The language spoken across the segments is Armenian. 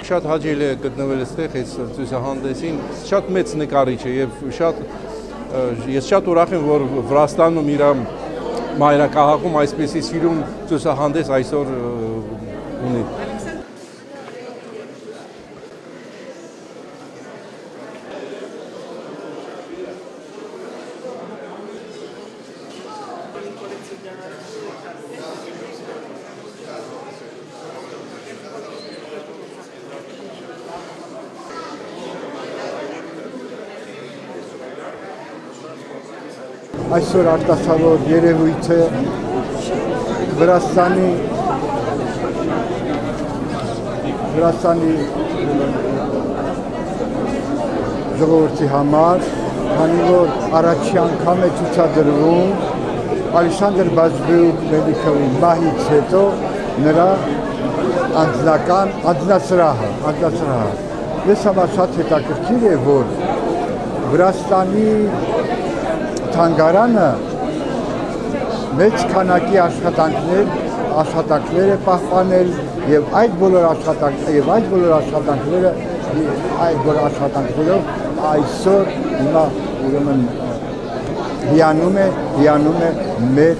Շատ հաճելի է գտնվել այստեղ այս ցուցահանդեսին, շատ մեծ նկարիչ է եւ ես շատ ուրախ եմ, որ Վրաստանում իր մայրաքաղաքում այսպեսի սիրուն ցուցահանդես այսօր ունի։ Այսօր արտասովոր երևույթ է Վրաստանի ժողովրդի համար, քանի որ առաջի անգամ է ցուցադրվում Ալեքսանդր Բազբեկ-Մելիքովի մահից հետո նրա անձնասրահը։ Ես համար շատ հետաքրքիր է, որ Վրաստանի թանգարանը մեծ քանակի աշխատանքներ է պահպանել եւ այդ բոլոր աշխատանքներով այսօր հիմա ուրեմն հիանում է մեր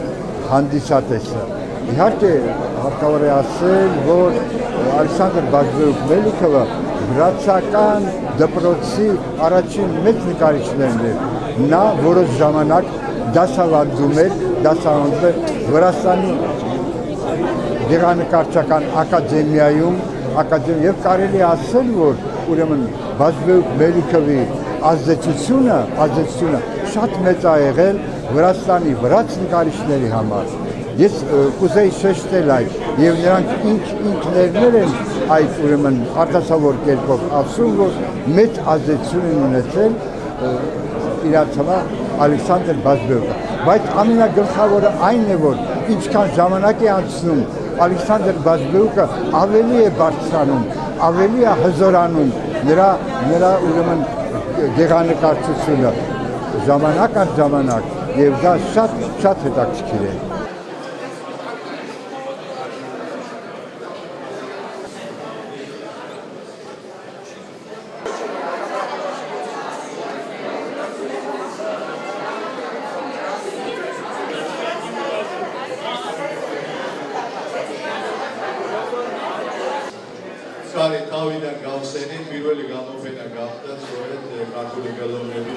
հանդիսատեսը։ Իհարկե հարկավոր է ասել, որ Ալեքսանդր Բազբեկ-Մելիքովը վրացական դպրոցի առաջին մեծ նկարիչներն էր։ Նա որոշ ժամանակ դասավանդում էր Վրաստանի գեղանկարչական ակադեմիայում եւ կարելի ասել, որ ուրեմն Բազբեկ-Մելիքովի ազդեցությունը շատ մեծ է եղել Վրաստանի վրաց նկարիչների համար։ Ես կուզեի շեշտել այդ եւ նրանք ինքներն են այդ ուրեմն արտասովոր կերպով ասում, որ մեծ ազդեցություն են ունեցել իրաց համար Ալեքսանդր Բազբեկը, բայց ամենագլխավորը այն է, որ ինչքան ժամանակ է անցնում, Ալեքսանդր Բազբեկը ավելի է բարձրանում, ավելի է հզորանում նրա ուրեմն գեղանկարչությունը ժամանակ առ ժամանակ եւ դա շատ հետաքրքիր է։ Կարի თავიდან გავხსენით პირველი გამოფენა გახდა სწორედ ქართული ხელოვნების